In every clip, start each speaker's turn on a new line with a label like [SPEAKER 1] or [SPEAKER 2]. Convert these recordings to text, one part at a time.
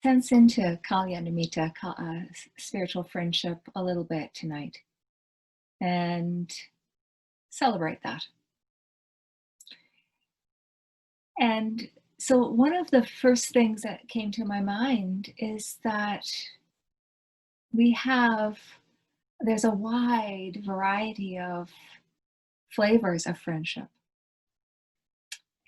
[SPEAKER 1] sense into Kalyanamita, spiritual friendship, a little bit tonight and celebrate that. And so one of the first things that came to my mind is that there's a wide variety of flavors of friendship.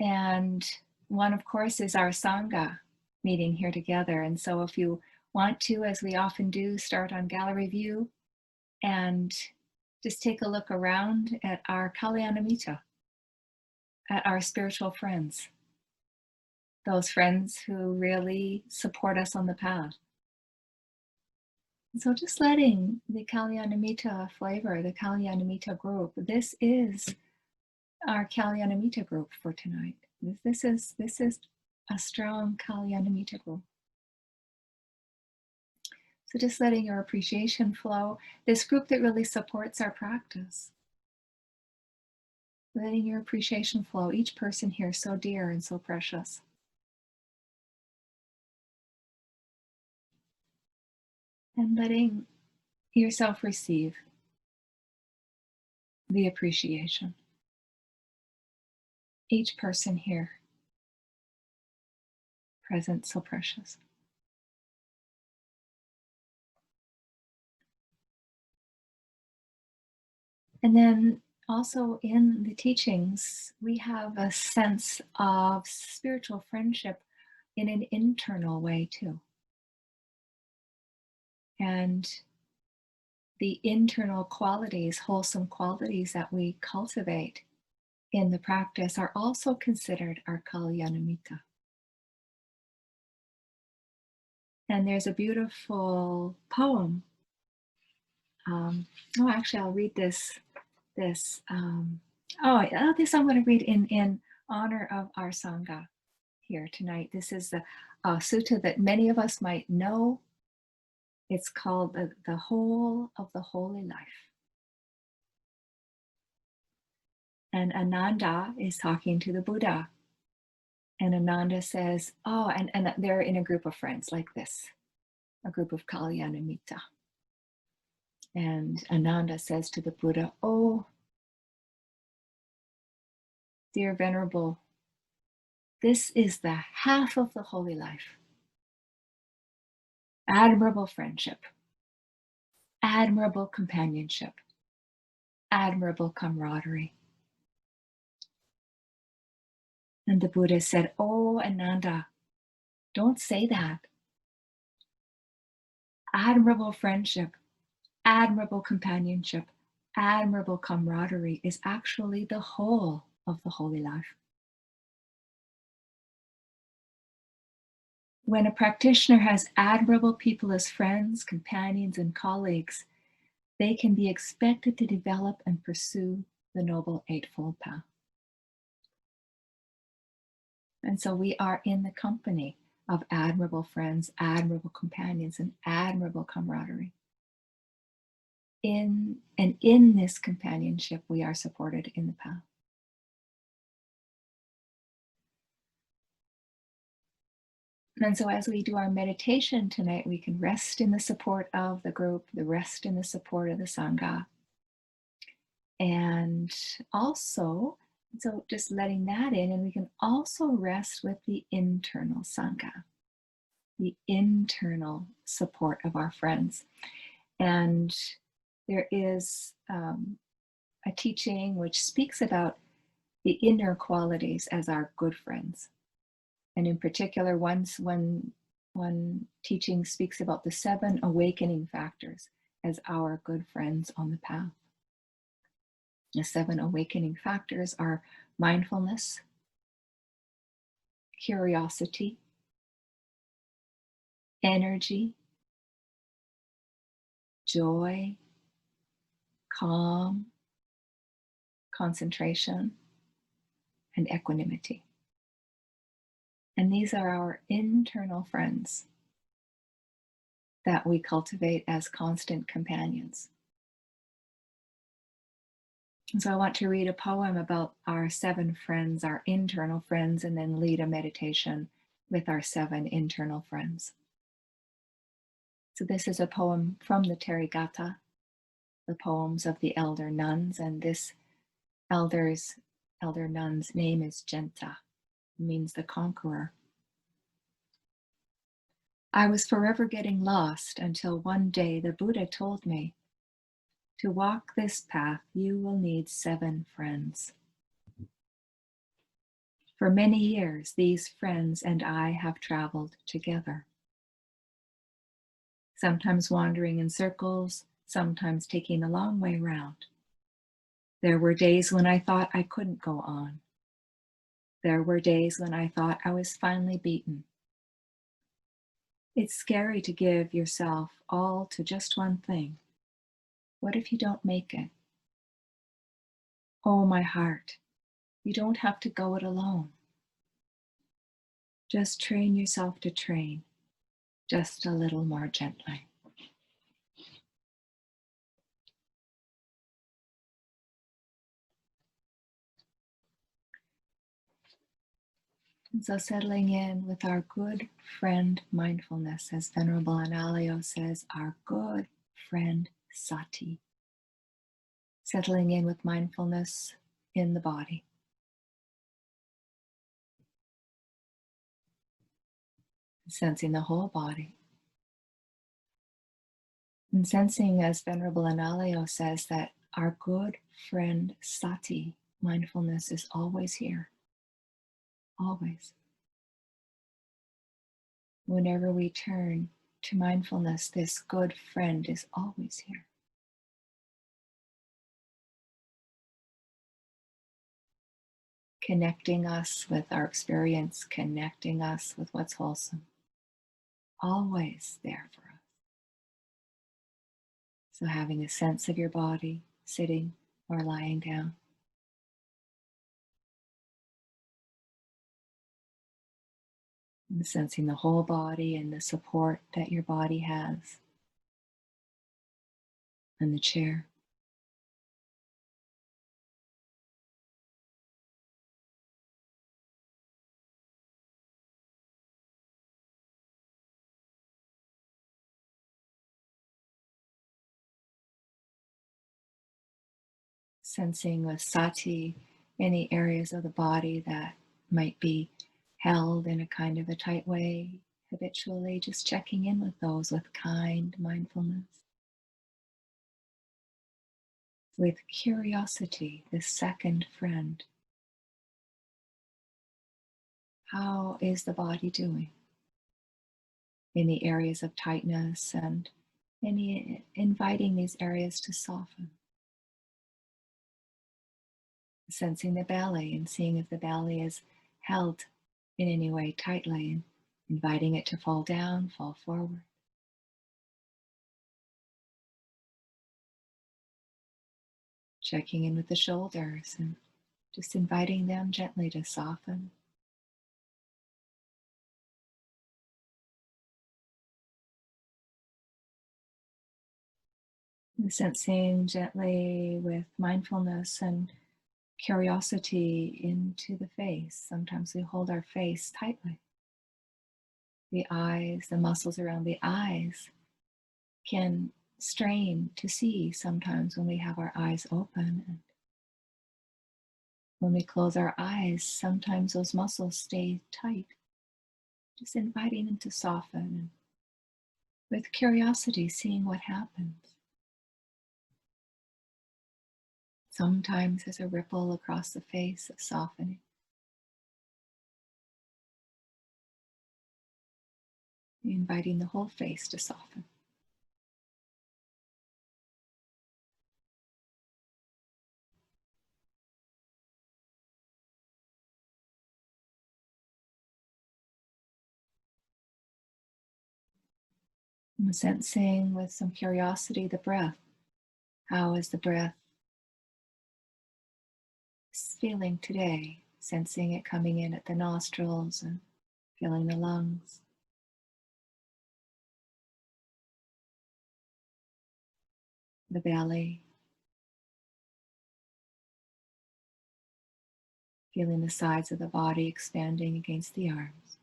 [SPEAKER 1] And one, of course, is our sangha meeting here together. And so if you want to, as we often do, start on gallery view and just take a look around at our Kalyanamita, at our spiritual friends, those friends who really support us on the path. And so just letting the Kalyanamita flavor, the Kalyanamita group, this is our Kalyanamita group for tonight. This is a strong Kalyanamita group. So just letting your appreciation flow, this group that really supports our practice. Letting your appreciation flow, each person here so dear and so precious. And letting yourself receive the appreciation. Each person here, present, so precious. And then also in the teachings, we have a sense of spiritual friendship in an internal way too. And the internal qualities, wholesome qualities that we cultivate in the practice are also considered our Kalyanamita. And there's a beautiful poem. Actually, I'll read this. This I'm going to read in honor of our sangha here tonight. This is the sutta that many of us might know. It's called the Whole of the Holy Life. And Ananda is talking to the Buddha. And Ananda says, and they're in a group of friends like this, a group of Kalyanamita. And Ananda says to the Buddha, "Oh, dear Venerable, this is the half of the holy life. Admirable friendship, admirable companionship, admirable camaraderie." And the Buddha said, "Oh, Ananda, don't say that. Admirable friendship, admirable companionship, admirable camaraderie is actually the whole of the holy life. When a practitioner has admirable people as friends, companions, and colleagues, they can be expected to develop and pursue the Noble Eightfold Path." And so we are in the company of admirable friends, admirable companions, and admirable camaraderie. In this companionship, we are supported in the path. And so as we do our meditation tonight, we can rest in the support of the group, rest in the support of the sangha. And also, so just letting that in, and we can also rest with the internal sangha, the internal support of our friends. And there is a teaching which speaks about the inner qualities as our good friends. And in particular, one teaching speaks about the 7 awakening factors as our good friends on the path. The 7 awakening factors are mindfulness, curiosity, energy, joy, calm, concentration, and equanimity. And these are our internal friends that we cultivate as constant companions. And so I want to read a poem about our 7 friends, our internal friends, and then lead a meditation with our 7 internal friends. So this is a poem from the Therigatha, the poems of the elder nuns, and this elder nun's name is Genta, means the conqueror. I was forever getting lost until one day the Buddha told me, to walk this path you will need 7 friends. For many years these friends and I have traveled together, sometimes wandering in circles, sometimes taking the long way round. There were days when I thought I couldn't go on. There were days when I thought I was finally beaten. It's scary to give yourself all to just one thing. What if you don't make it? Oh, my heart, you don't have to go it alone. Just train yourself to train, just a little more gently. And so settling in with our good friend mindfulness, as Venerable Analayo says, our good friend sati. Settling in with mindfulness in the body. Sensing the whole body. And sensing, as Venerable Analayo says, that our good friend sati, mindfulness, is always here. Always. Whenever we turn to mindfulness, this good friend is always here. Connecting us with our experience, connecting us with what's wholesome. Always there for us. So having a sense of your body, sitting or lying down. And sensing the whole body and the support that your body has. And the chair. Sensing with sati any areas of the body that might be held in a kind of a tight way habitually, just checking in with those with kind mindfulness. With curiosity, the second friend. How is the body doing? Any areas of tightness, and inviting these areas to soften. Sensing the belly and seeing if the belly is held in any way tightly, and inviting it to fall down, fall forward. Checking in with the shoulders and just inviting them gently to soften. And sensing gently with mindfulness and curiosity into the face. Sometimes we hold our face tightly. The eyes, the muscles around the eyes can strain to see sometimes when we have our eyes open. And when we close our eyes, sometimes those muscles stay tight. Just inviting them to soften, and with curiosity, seeing what happens. Sometimes there's a ripple across the face of softening. Inviting the whole face to soften. And sensing with some curiosity the breath. How is the breath feeling today? Sensing it coming in at the nostrils and feeling the lungs. The belly. Feeling the sides of the body expanding against the arms.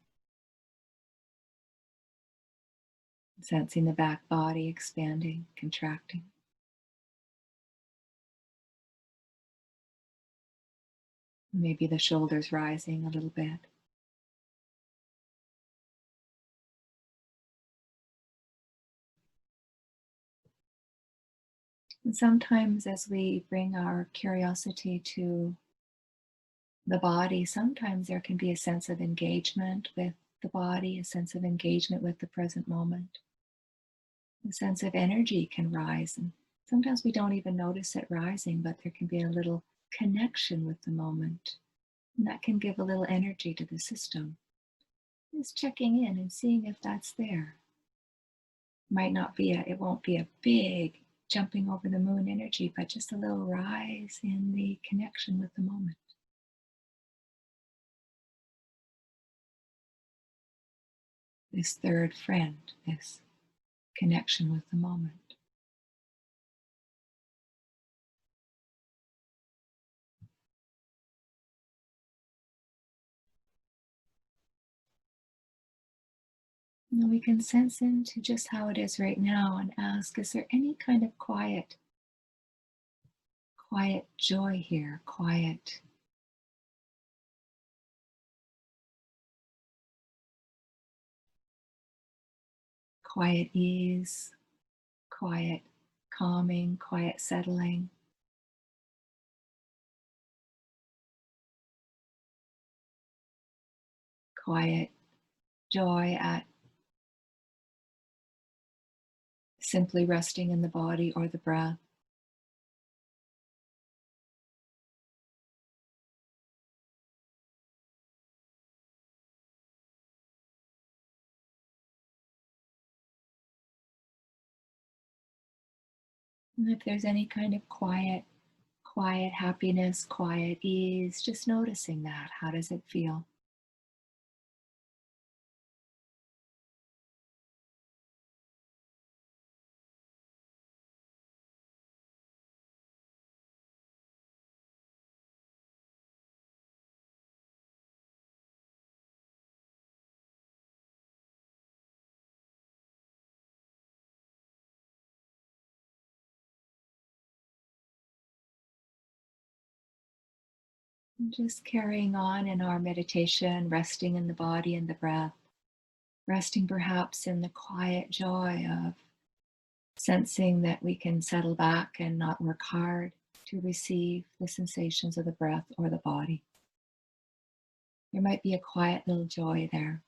[SPEAKER 1] Sensing the back body expanding, contracting. Maybe the shoulders rising a little bit. And sometimes, as we bring our curiosity to the body, sometimes there can be a sense of engagement with the body, a sense of engagement with the present moment. A sense of energy can rise, and sometimes we don't even notice it rising, but there can be a little connection with the moment. And that can give a little energy to the system. Just checking in and seeing if that's there. It won't be a big jumping over the moon energy, but just a little rise in the connection with the moment. This third friend, this connection with the moment. And then we can sense into just how it is right now and ask, is there any kind of quiet joy here, quiet ease, quiet calming, quiet settling, quiet joy at simply resting in the body or the breath. And if there's any kind of quiet happiness, quiet ease, just noticing that. How does it feel? And just carrying on in our meditation, resting in the body and the breath, resting perhaps in the quiet joy of sensing that we can settle back and not work hard to receive the sensations of the breath or the body. There might be a quiet little joy there.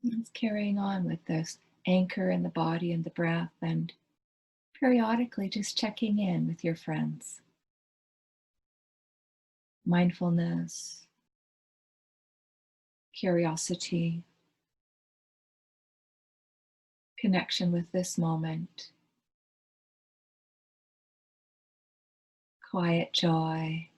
[SPEAKER 1] And it's carrying on with this anchor in the body and the breath, and periodically just checking in with your friends. Mindfulness, curiosity, connection with this moment, quiet joy,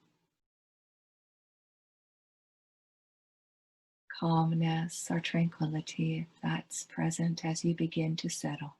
[SPEAKER 1] calmness, or tranquility, if that's present as you begin to settle.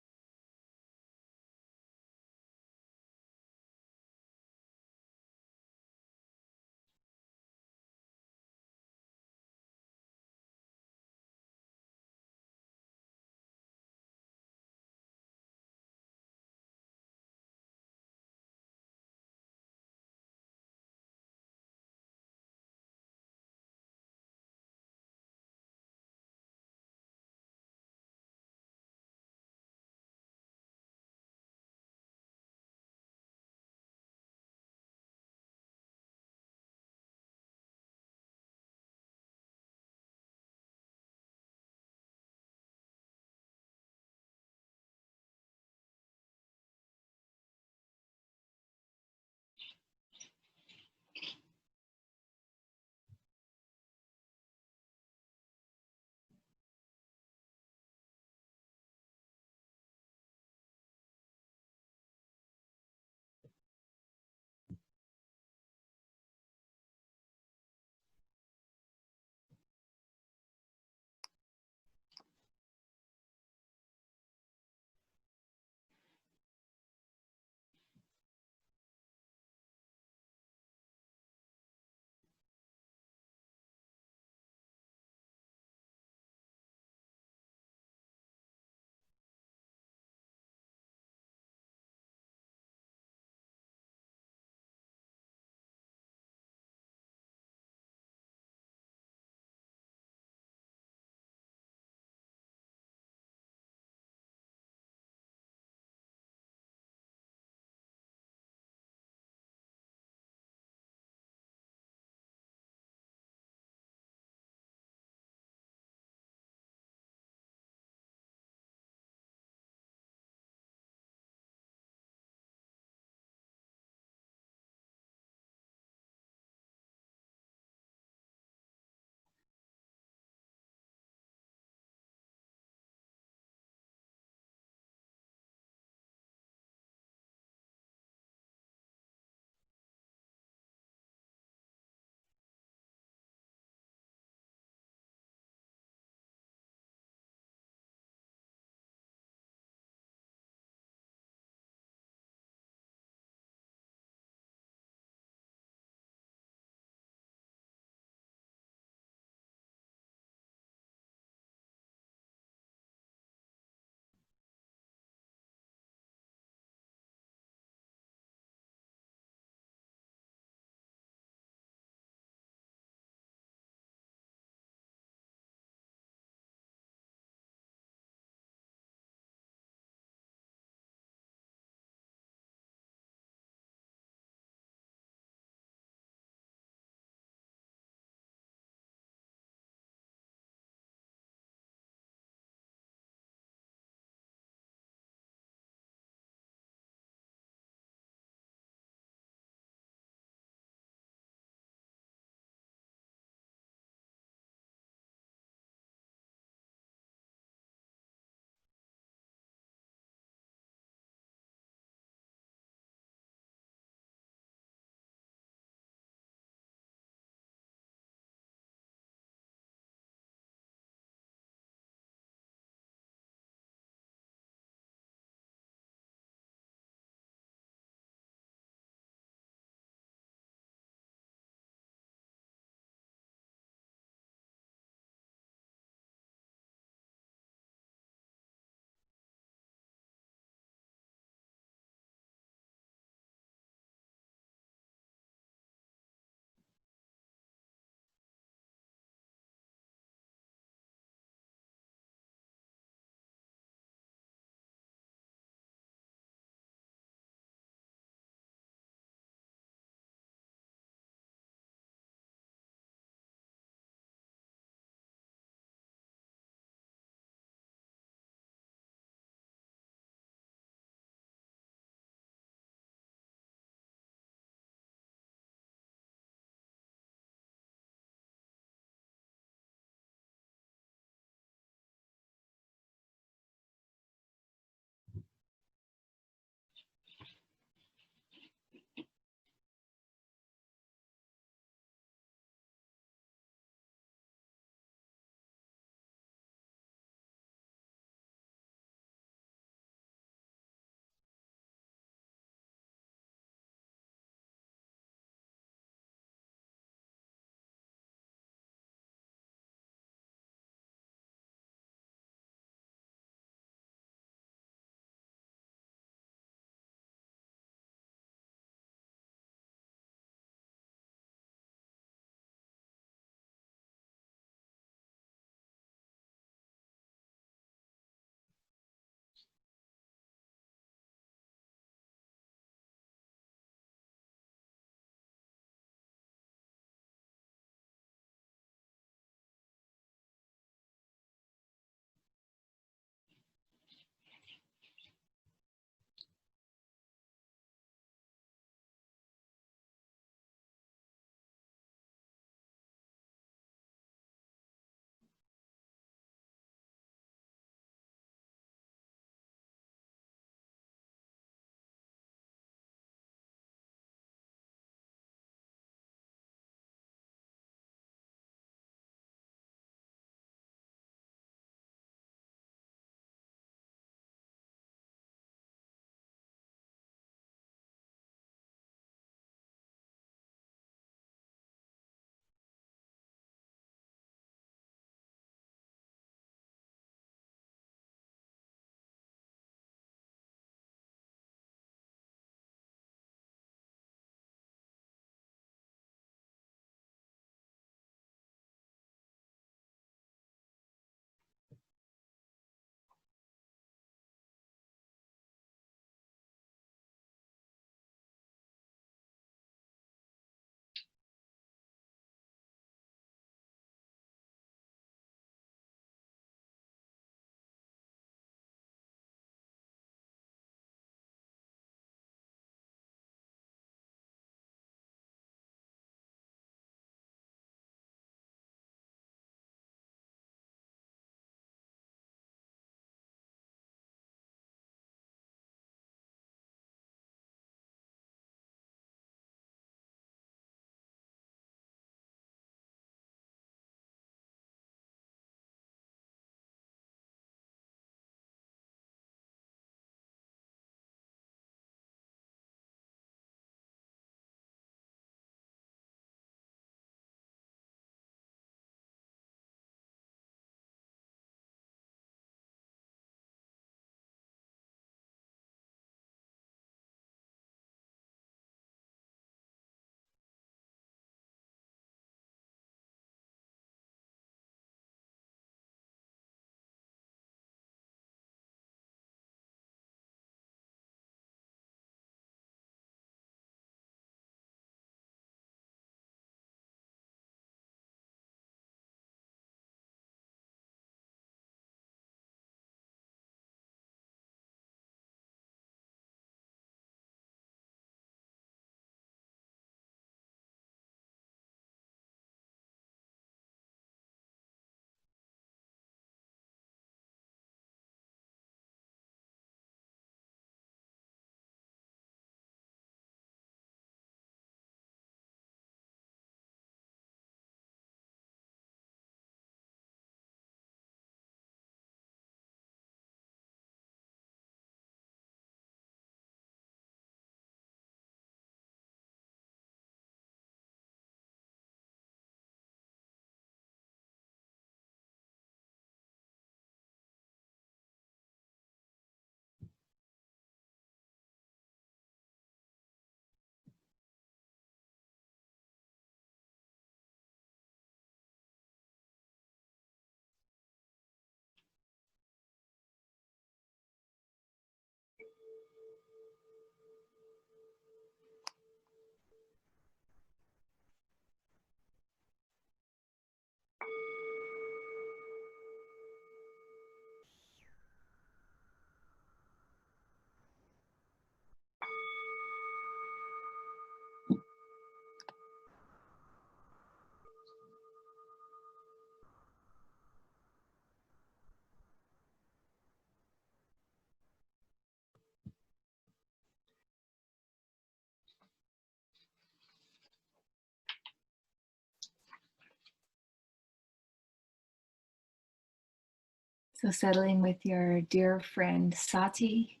[SPEAKER 1] So settling with your dear friend Sati,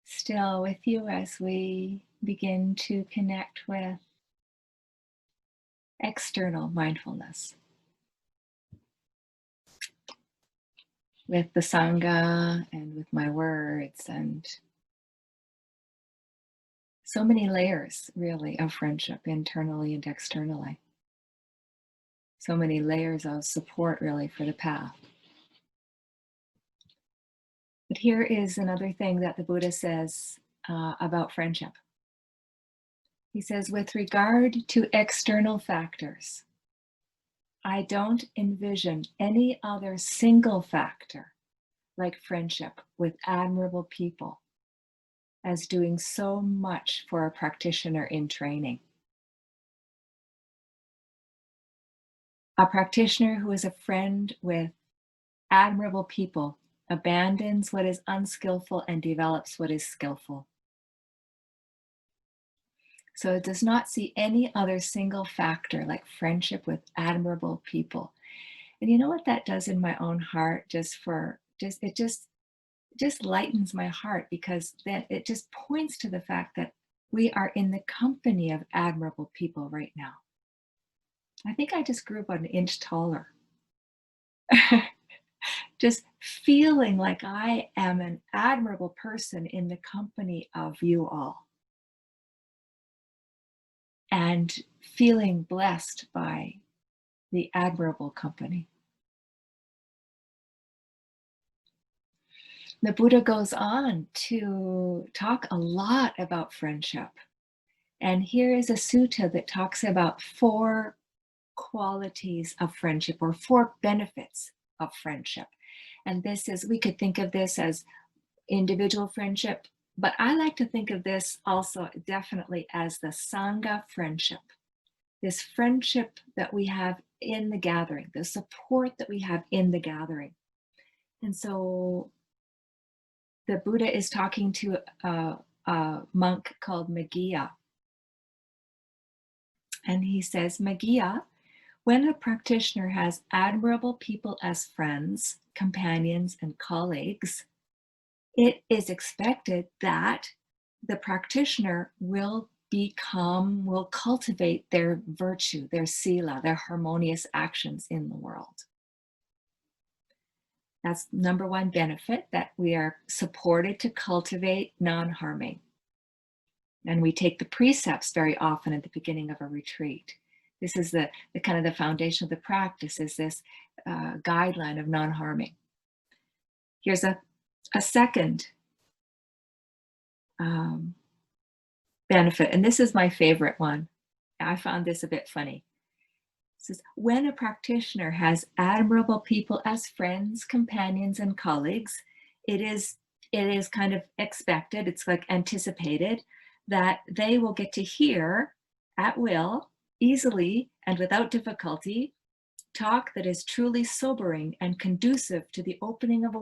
[SPEAKER 1] still with you as we begin to connect with external mindfulness, with the sangha and with my words, and so many layers really of friendship internally and externally. So many layers of support really for the path. But here is another thing that the Buddha says about friendship. He says, with regard to external factors, I don't envision any other single factor like friendship with admirable people as doing so much for a practitioner in training. A practitioner who is a friend with admirable people abandons what is unskillful and develops what is skillful. So it does not see any other single factor like friendship with admirable people. And you know what that does in my own heart, it just lightens my heart, because then it just points to the fact that we are in the company of admirable people right now. I think I just grew about an inch taller. Just feeling like I am an admirable person in the company of you all. And feeling blessed by the admirable company. The Buddha goes on to talk a lot about friendship. And here is a sutta that talks about 4 qualities of friendship, or 4 benefits of friendship. And this is, we could think of this as individual friendship, but I like to think of this also definitely as the sangha friendship. This friendship that we have in the gathering, the support that we have in the gathering. And so the Buddha is talking to a monk called Maggia. And he says, Maggia, when a practitioner has admirable people as friends, companions, and colleagues, it is expected that the practitioner will cultivate their virtue, their sila, their harmonious actions in the world. That's number 1 benefit, that we are supported to cultivate non-harming. And we take the precepts very often at the beginning of a retreat. This is the kind of the foundation of the practice, is this guideline of non-harming. Here's a second benefit, and this is my favorite one. I found this a bit funny. It says, when a practitioner has admirable people as friends, companions, and colleagues, it is kind of expected, it's like anticipated, that they will get to hear at will, easily, and without difficulty, talk that is truly sobering and conducive to the opening of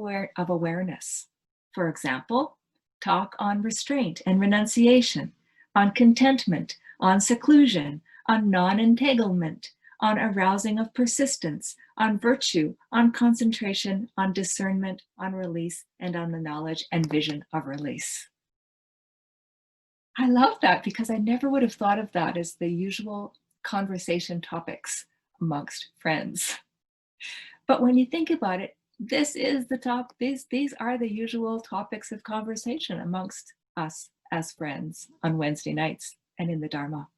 [SPEAKER 1] awareness. For example, talk on restraint and renunciation, on contentment, on seclusion, on non-entanglement, on arousing of persistence, on virtue, on concentration, on discernment, on release, and on the knowledge and vision of release. I love that, because I never would have thought of that as the usual conversation topics amongst friends. But when you think about it, this is these are the usual topics of conversation amongst us as friends on Wednesday nights and in the Dharma.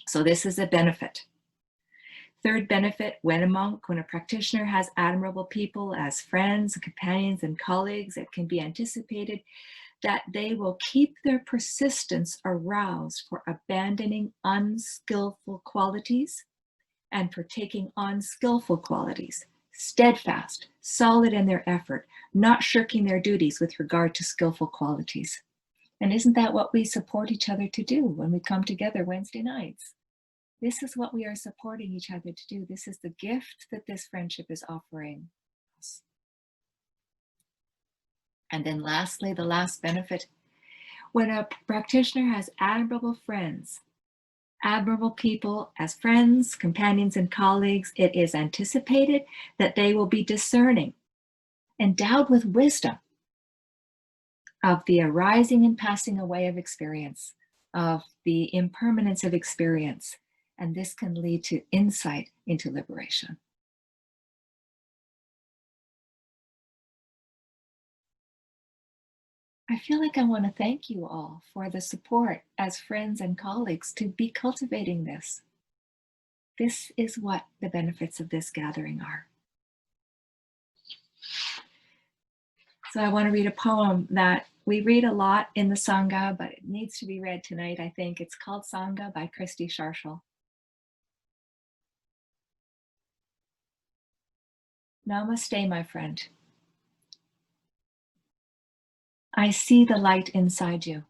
[SPEAKER 1] So this is a benefit. Third benefit, when a practitioner has admirable people as friends, companions, and colleagues, it can be anticipated that they will keep their persistence aroused for abandoning unskillful qualities and for taking on skillful qualities, steadfast, solid in their effort, not shirking their duties with regard to skillful qualities. And isn't that what we support each other to do when we come together Wednesday nights? This is what we are supporting each other to do. This is the gift that this friendship is offering us. And then lastly, the last benefit, when a practitioner has admirable friends admirable people as friends, companions, and colleagues, it is anticipated that they will be discerning, endowed with wisdom of the arising and passing away of experience, of the impermanence of experience, and this can lead to insight into liberation. I feel like I want to thank you all for the support as friends and colleagues to be cultivating this. This is what the benefits of this gathering are. So I want to read a poem that we read a lot in the Sangha, but it needs to be read tonight, I think. It's called Sangha by Christy Sharshall. Namaste, my friend. I see the light inside you.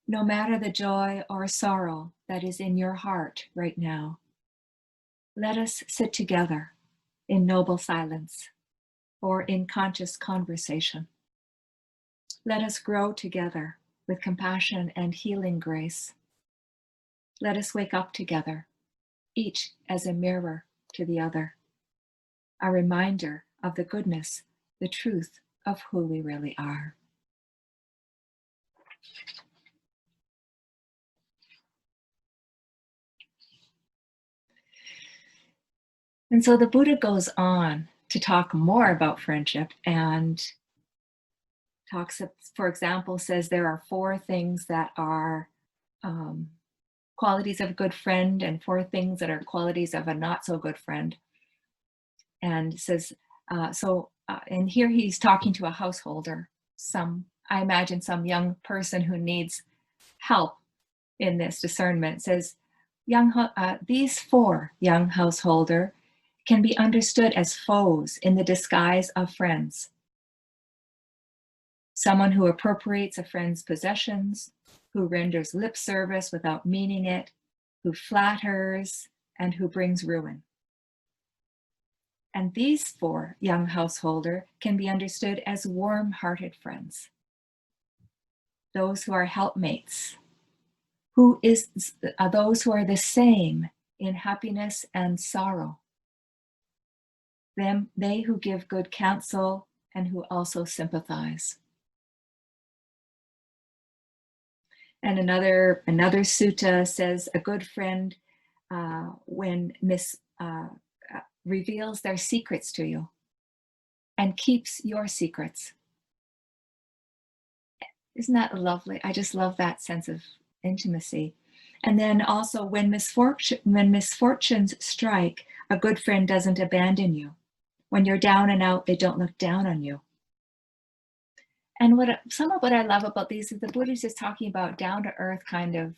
[SPEAKER 1] No matter the joy or sorrow that is in your heart right now, let us sit together in noble silence or in conscious conversation. Let us grow together with compassion and healing grace. Let us wake up together, each as a mirror to the other, a reminder of the goodness, the truth of who we really are. And so the Buddha goes on to talk more about friendship and talks, for example, says there are 4 things that are qualities of a good friend and 4 things that are qualities of a not so good friend. And says, and here he's talking to a householder, I imagine some young person who needs help in this discernment. It says, these 4, young householder, can be understood as foes in the disguise of friends. Someone who appropriates a friend's possessions, who renders lip service without meaning it, who flatters, and who brings ruin. And these 4, young householder, can be understood as warm-hearted friends. Those who are helpmates, those who are the same in happiness and sorrow. They who give good counsel and who also sympathize. And another sutta says, a good friend, when reveals their secrets to you and keeps your secrets. Isn't that lovely? I just love that sense of intimacy. And then also when misfortunes strike, a good friend doesn't abandon you. When you're down and out, they don't look down on you. And some of what I love about these is the Buddha's just talking about down-to-earth kind of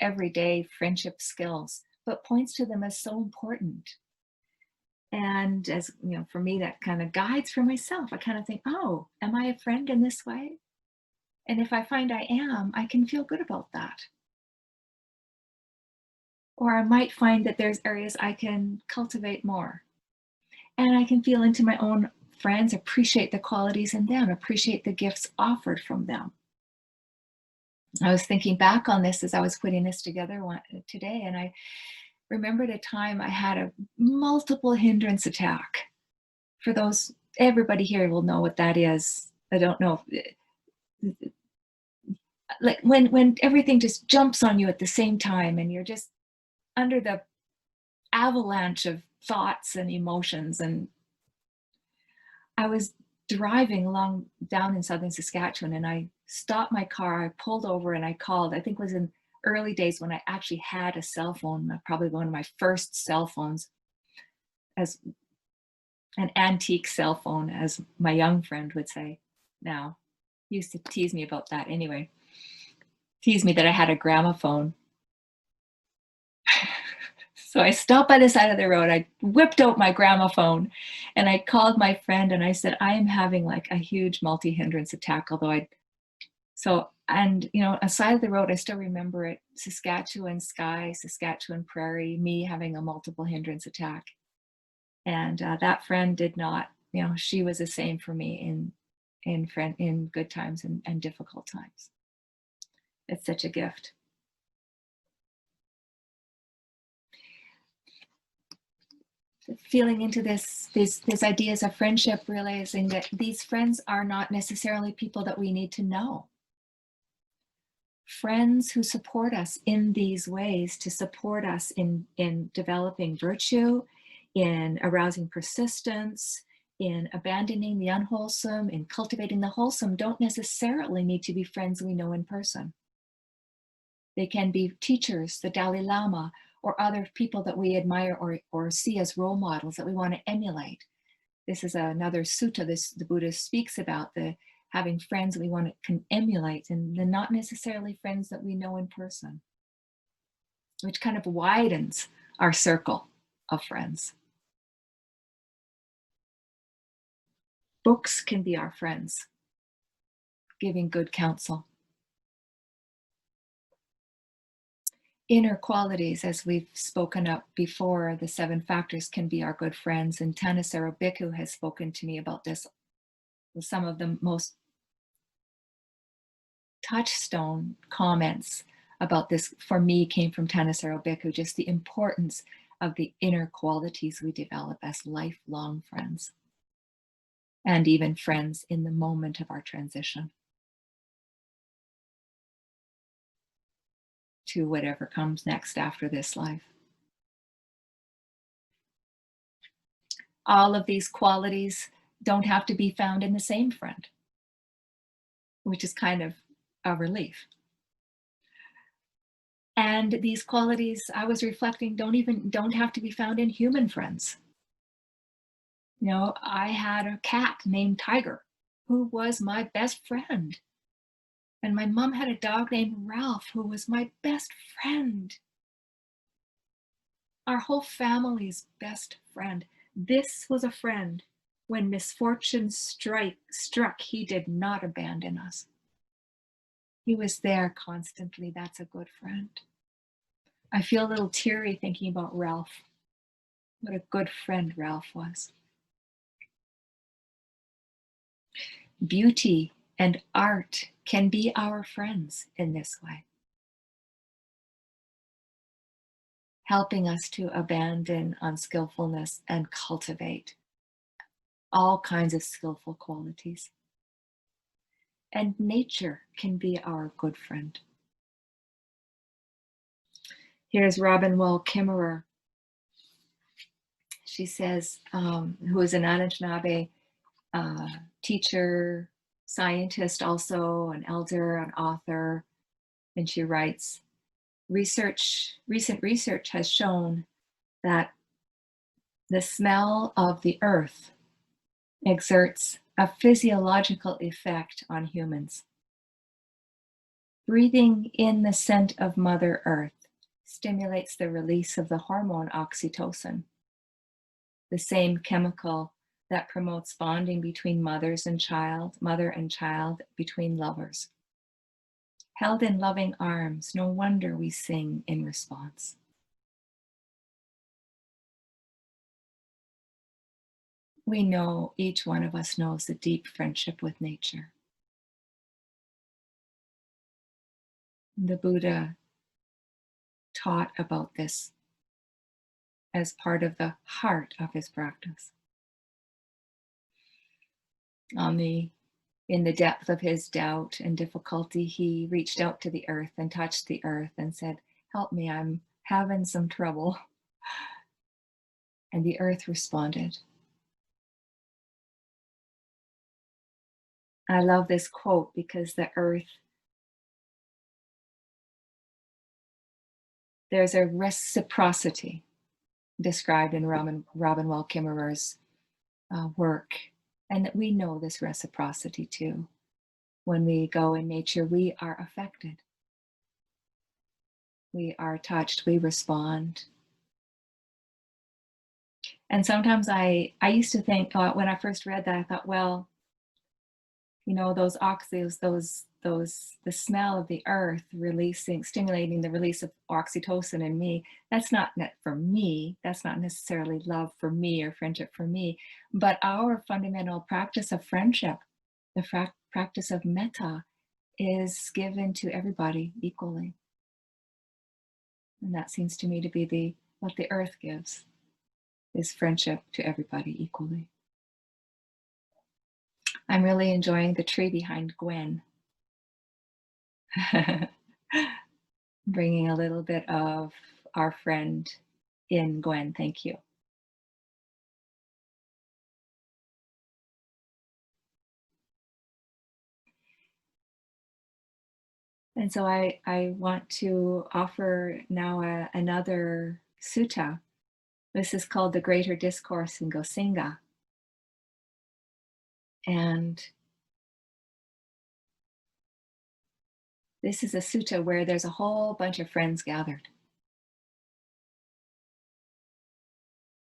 [SPEAKER 1] everyday friendship skills, but points to them as so important. And as you know, for me, that kind of guides for myself. I kind of think, oh, am I a friend in this way? And if I find I am, I can feel good about that. Or I might find that there's areas I can cultivate more. And I can feel into my own friends, appreciate the qualities in them, appreciate the gifts offered from them. I was thinking back on this as I was putting this together today, and I remembered a time I had a multiple hindrance attack. For those, everybody here will know what that is. I don't know. Like when everything just jumps on you at the same time and you're just under the avalanche of thoughts and emotions. And I was driving down in southern Saskatchewan, and I stopped my car, I pulled over and I called. I think it was in early days when I actually had a cell phone, probably one of my first cell phones, as an antique cell phone, as my young friend would say now. He used to tease me about that anyway. Tease me that I had a gramophone. So I stopped by the side of the road, I whipped out my gramophone and I called my friend and I said, I am having like a huge multi-hindrance attack, and you know, aside of the road, I still remember it, Saskatchewan sky, Saskatchewan prairie, me having a multiple hindrance attack. And that friend did not, you know, she was the same for me in good times and difficult times. It's such a gift. feeling into these ideas of friendship, realizing that these friends are not necessarily people that we need to know. Friends who support us in these ways, to support us in developing virtue, in arousing persistence, in abandoning the unwholesome, in cultivating the wholesome, don't necessarily need to be friends we know in person. They can be teachers, the Dalai Lama, or other people that we admire or see as role models that we want to emulate. This is another sutta the Buddha speaks about, the having friends we want to can emulate, and they're not necessarily friends that we know in person, which kind of widens our circle of friends. Books can be our friends, giving good counsel. Inner qualities, as we've spoken up before, the 7 factors can be our good friends, and Thanissaro Bhikkhu has spoken to me about this. Some of the most touchstone comments about this for me came from Thanissaro Bhikkhu, just the importance of the inner qualities we develop as lifelong friends, and even friends in the moment of our transition to whatever comes next after this life. All of these qualities don't have to be found in the same friend, which is kind of a relief. And these qualities, I was reflecting, don't have to be found in human friends. You know, I had a cat named Tiger who was my best friend. And my mom had a dog named Ralph who was my best friend. Our whole family's best friend. This was a friend. When misfortune struck, he did not abandon us. He was there constantly. That's a good friend. I feel a little teary thinking about Ralph. What a good friend Ralph was. Beauty and art can be our friends in this way, helping us to abandon unskillfulness and cultivate all kinds of skillful qualities. And nature can be our good friend. Here's Robin Wall Kimmerer. She says, who is an Anishinaabe teacher, scientist, also an elder, an author, and she writes, recent research has shown that the smell of the earth exerts a physiological effect on humans. Breathing in the scent of Mother Earth stimulates the release of the hormone oxytocin, the same chemical that promotes bonding between mother and child, between lovers. Held in loving arms, no wonder we sing in response. We know, each one of us knows, the deep friendship with nature. The Buddha taught about this as part of the heart of his practice. In the depth of his doubt and difficulty, he reached out to the earth and touched the earth and said, "Help me, I'm having some trouble." And the earth responded. I love this quote because the earth, there's a reciprocity described in Robin Wall Kimmerer's work, and that we know this reciprocity too. When we go in nature, we are affected. We are touched, we respond. And sometimes I used to think, when I first read that, I thought, well, you know, those oxys, the smell of the earth stimulating the release of oxytocin in me, that's not for me. That's not necessarily love for me or friendship for me, but our fundamental practice of friendship, the practice of metta, is given to everybody equally. And that seems to me to be what the earth gives. is friendship to everybody equally. I'm really enjoying the tree behind Gwen. Bringing a little bit of our friend in, Gwen. Thank you. And so I want to offer now another sutta. This is called the Greater Discourse in Gosinga. And this is a sutta where there's a whole bunch of friends gathered.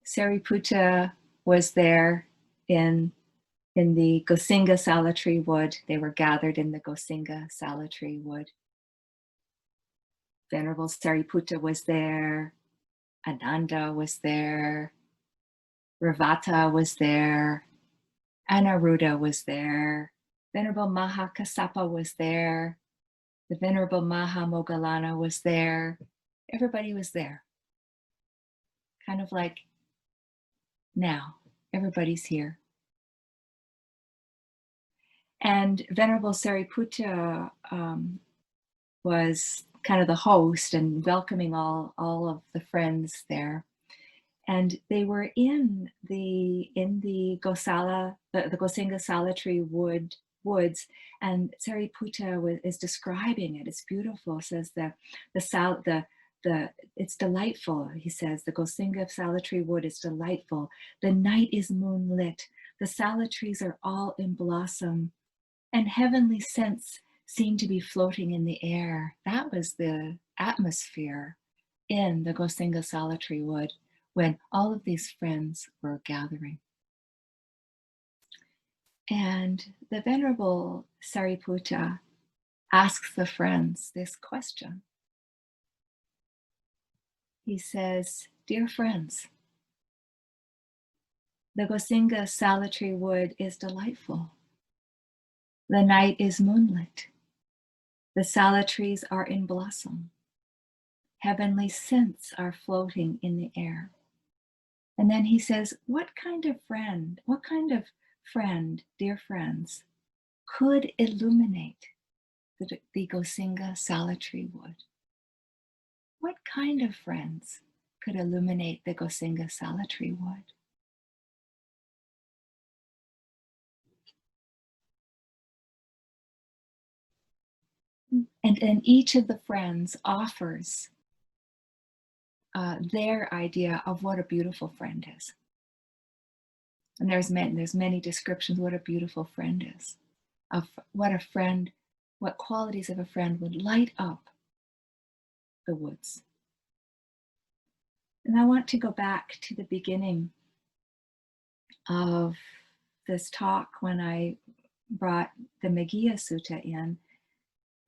[SPEAKER 1] Sariputta was there in the Gosinga Salatree wood. They were gathered in the Gosinga Salatree wood. Venerable Sariputta was there. Ananda was there. Ravata was there. Anaruddha was there. Venerable Mahakassapa was there. The Venerable Mahamoggallana was there. Everybody was there. Kind of like now, everybody's here. And Venerable Sariputta was kind of the host and welcoming all of the friends there. And they were in the Gosinga Salatree woods, and Sariputta is describing it. It's beautiful. Says it's delightful. He says the Gosinga Salatree wood is delightful. The night is moonlit. The salatrees are all in blossom, and heavenly scents seem to be floating in the air. That was the atmosphere in the Gosinga Salatree wood when all of these friends were gathering. And the Venerable Sariputta asks the friends this question. He says, "Dear friends, the Gosinga Salatree wood is delightful. The night is moonlit. The salatrees are in blossom. Heavenly scents are floating in the air." And then he says, what kind of friend, dear friends, could illuminate the Gosinga Salatree wood? What kind of friends could illuminate the Gosinga Salatree wood? And then each of the friends offers their idea of what a beautiful friend is. And there's many descriptions what a beautiful friend is, of what qualities of a friend would light up the woods. And I want to go back to the beginning of this talk when I brought the Meghiya Sutta in.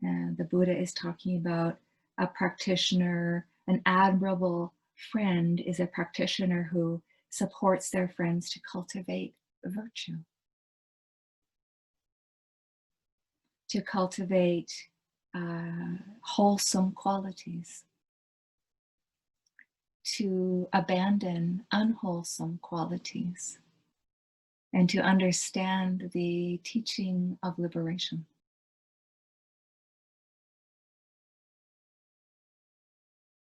[SPEAKER 1] And the Buddha is talking about a practitioner, an admirable friend is a practitioner who supports their friends to cultivate virtue, to cultivate wholesome qualities, to abandon unwholesome qualities, and to understand the teaching of liberation.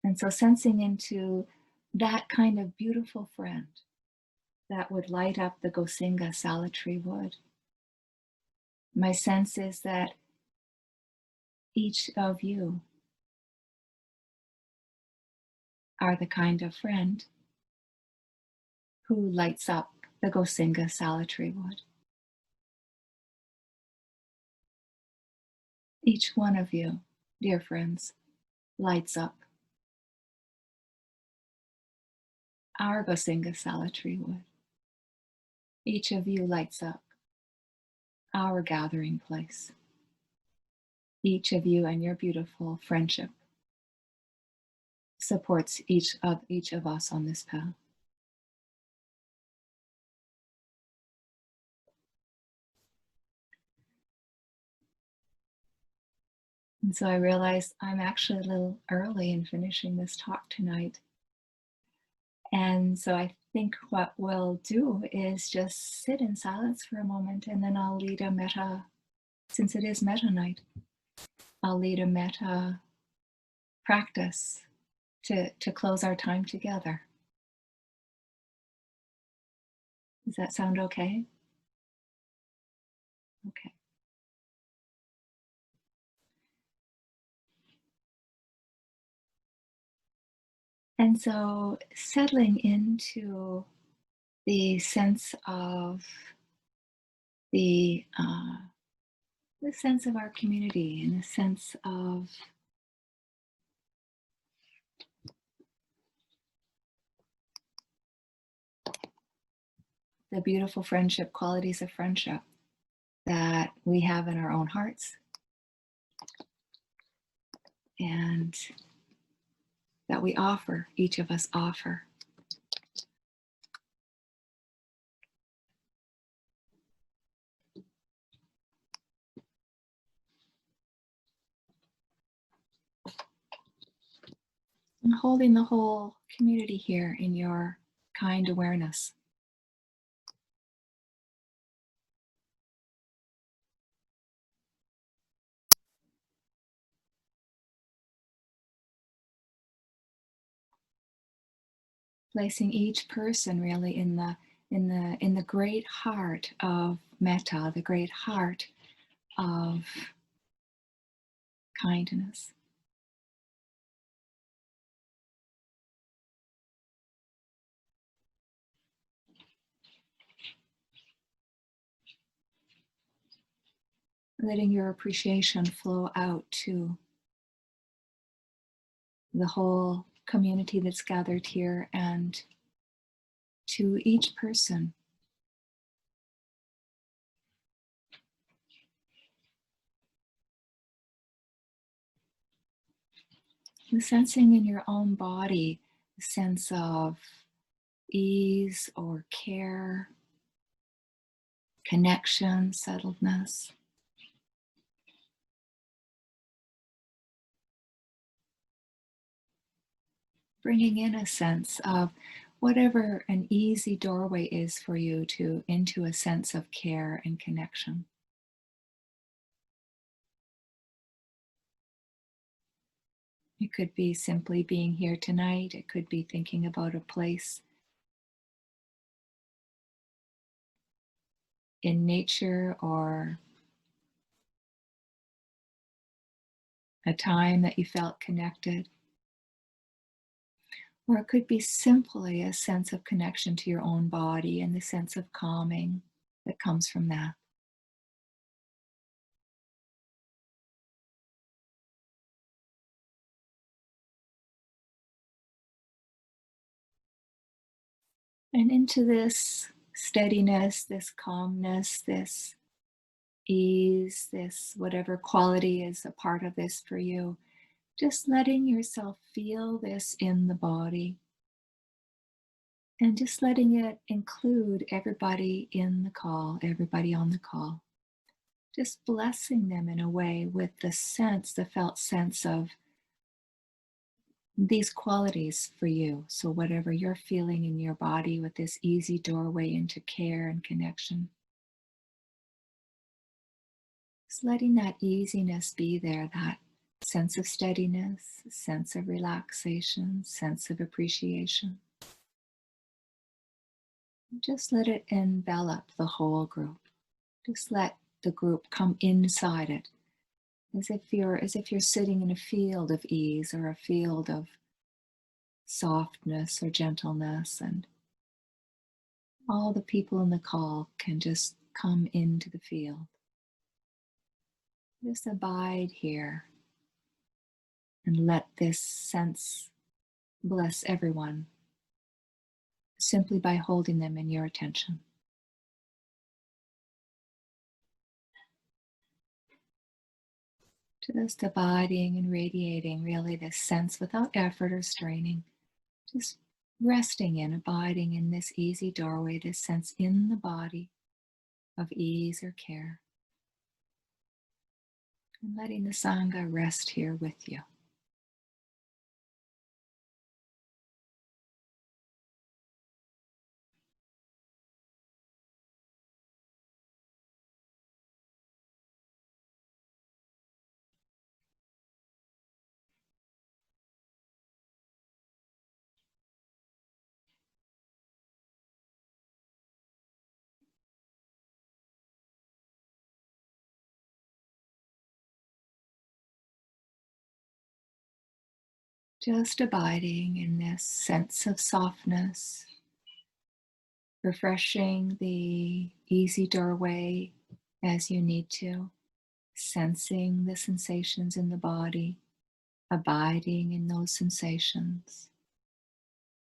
[SPEAKER 1] And so sensing into that kind of beautiful friend that would light up the Gosinga Salatree wood, my sense is that each of you are the kind of friend who lights up the Gosinga Salatree wood. Each one of you, dear friends, lights up our Gosinga Salatree wood. Each of you lights up our gathering place. Each of you and your beautiful friendship supports each of us on this path. And so I realized I'm actually a little early in finishing this talk tonight. And so I think what we'll do is just sit in silence for a moment, and then I'll lead a metta, since it is metta night, I'll lead a metta practice to close our time together. Does that sound okay? Okay. And so settling into the sense of the uh, the sense of our community and the sense of the beautiful friendship qualities of friendship that we have in our own hearts and that we offer, each of us offer. And holding the whole community here in your kind awareness. Placing each person really in the great heart of metta, the great heart of kindness. Letting your appreciation flow out to the whole community that's gathered here and to each person. And sensing in your own body a sense of ease or care, connection, settledness. Bringing in a sense of whatever an easy doorway is for you to into a sense of care and connection. It could be simply being here tonight. It could be thinking about a place in nature or a time that you felt connected. Or it could be simply a sense of connection to your own body and the sense of calming that comes from that. And into this steadiness, this calmness, this ease, this whatever quality is a part of this for you, just letting yourself feel this in the body and just letting it include everybody in the call, everybody on the call. Just blessing them in a way with the sense, the felt sense of these qualities for you. So, whatever you're feeling in your body with this easy doorway into care and connection, just letting that easiness be there, that sense of steadiness, sense of relaxation, sense of appreciation. Just let it envelop the whole group. Just let the group come inside it, as if you're sitting in a field of ease or a field of softness or gentleness, and all the people in the call can just come into the field. Just abide here and let this sense bless everyone simply by holding them in your attention. Just abiding and radiating really this sense without effort or straining. Just resting in, abiding in this easy doorway, this sense in the body of ease or care. And letting the sangha rest here with you. Just abiding in this sense of softness, refreshing the easy doorway as you need to, sensing the sensations in the body, abiding in those sensations,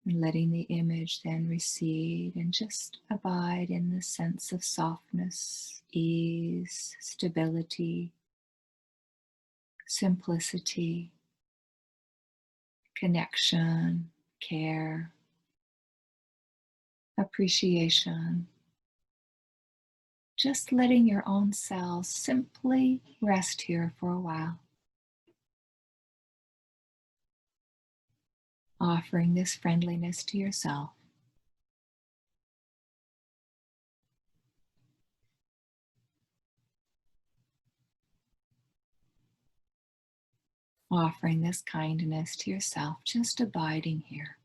[SPEAKER 1] and letting the image then recede and just abide in the sense of softness, ease, stability, simplicity, connection, care, appreciation. Just letting your own cells simply rest here for a while. Offering this friendliness to yourself. Offering this kindness to yourself, just abiding here.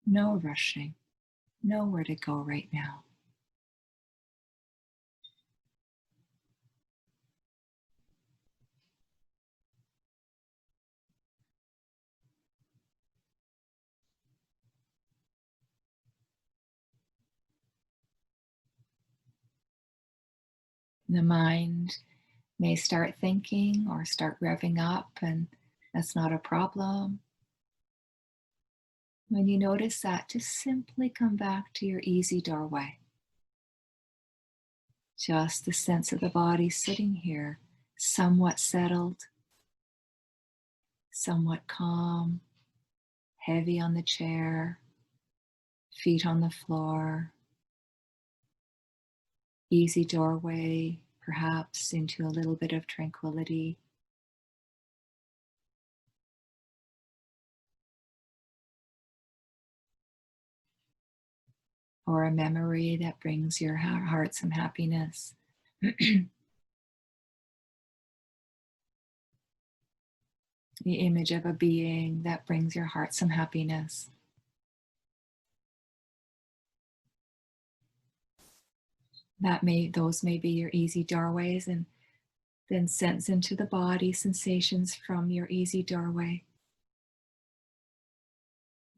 [SPEAKER 1] No rushing, nowhere to go right now. The mind may start thinking or start revving up, and that's not a problem. When you notice that, just simply come back to your easy doorway. Just the sense of the body sitting here, somewhat settled, somewhat calm, heavy on the chair, feet on the floor, easy doorway, perhaps into a little bit of tranquility. Or a memory that brings your heart some happiness. The image of a being that brings your heart some happiness. Those may be your easy doorways, and then sense into the body sensations from your easy doorway.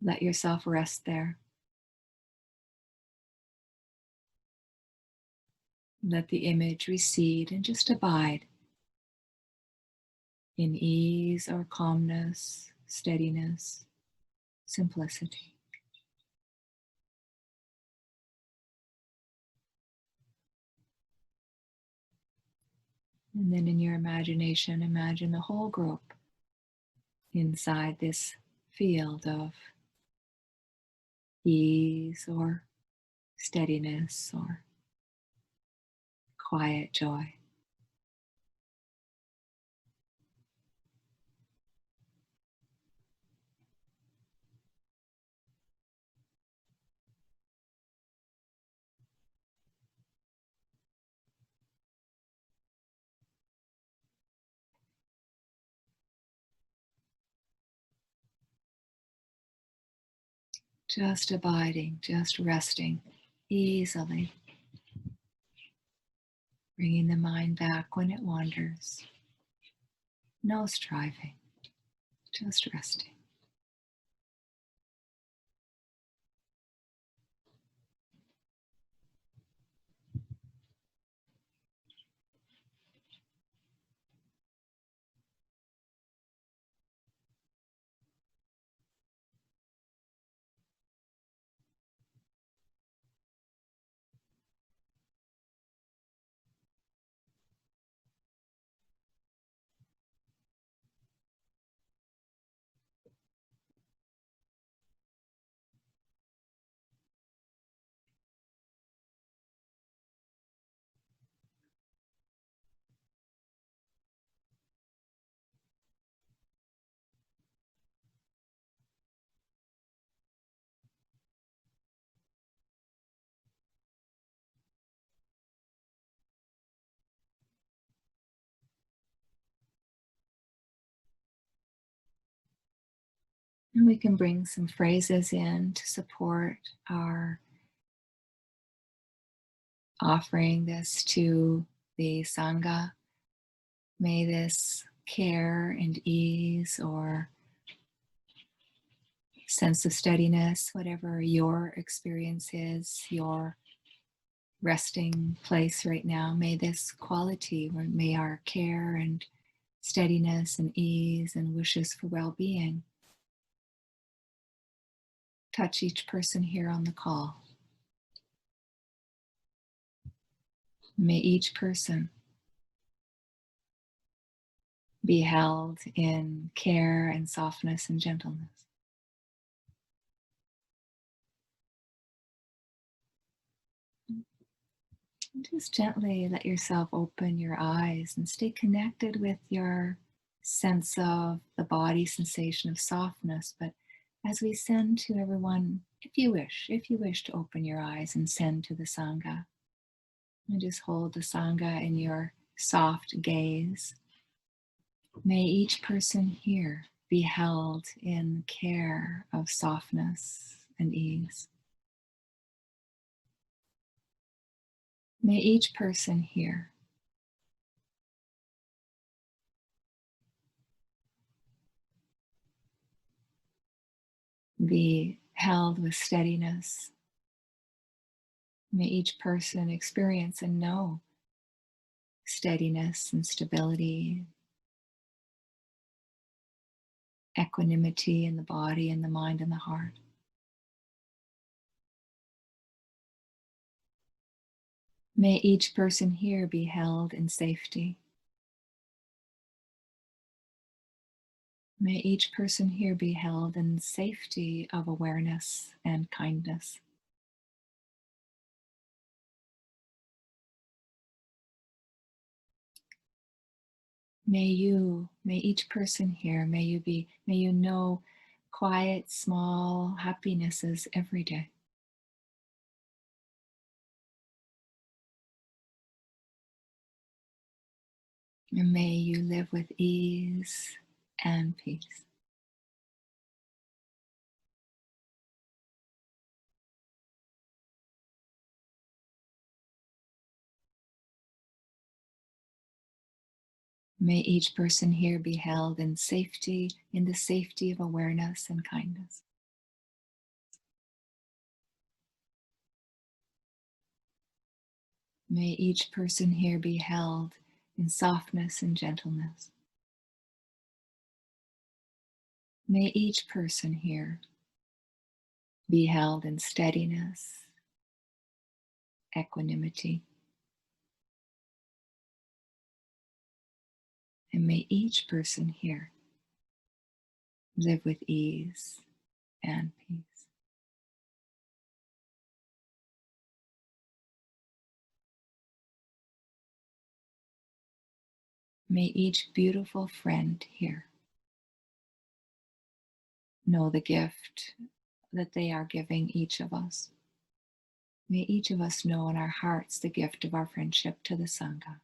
[SPEAKER 1] Let yourself rest there. Let the image recede and just abide in ease or calmness, steadiness, simplicity. And then in your imagination, imagine the whole group inside this field of ease or steadiness or quiet joy. Just abiding, just resting easily, bringing the mind back when it wanders. No striving, just resting. And we can bring some phrases in to support our offering this to the sangha. May this care and ease or sense of steadiness, whatever your experience is, your resting place right now. May this quality, or may our care and steadiness and ease and wishes for well-being touch each person here on the call. May each person be held in care and softness and gentleness. Just gently let yourself open your eyes and stay connected with your sense of the body sensation of softness. But as we send to everyone, if you wish to open your eyes and send to the sangha, and just hold the sangha in your soft gaze. May each person here be held in care of softness and ease. May each person here be held with steadiness. May each person experience and know steadiness and stability, equanimity in the body and the mind and the heart. May each person here be held in safety. May each person here be held in safety of awareness and kindness. May each person here, may you know quiet, small happinesses every day. And may you live with ease and peace. May each person here be held in safety, in the safety of awareness and kindness. May each person here be held in softness and gentleness. May each person here be held in steadiness, equanimity. And may each person here live with ease and peace. May each beautiful friend here know the gift that they are giving each of us. May each of us know in our hearts the gift of our friendship to the Sangha.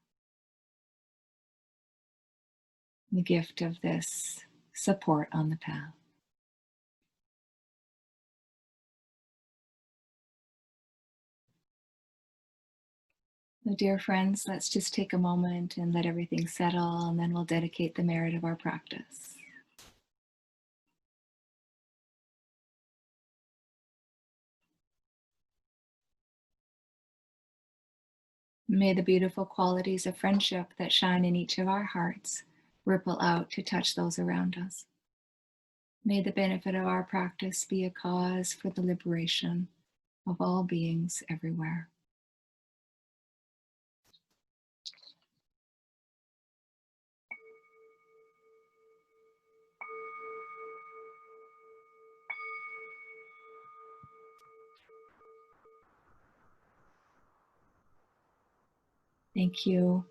[SPEAKER 1] The gift of this support on the path. So dear friends, let's just take a moment and let everything settle, and then we'll dedicate the merit of our practice. May the beautiful qualities of friendship that shine in each of our hearts ripple out to touch those around us. May the benefit of our practice be a cause for the liberation of all beings everywhere. Thank you.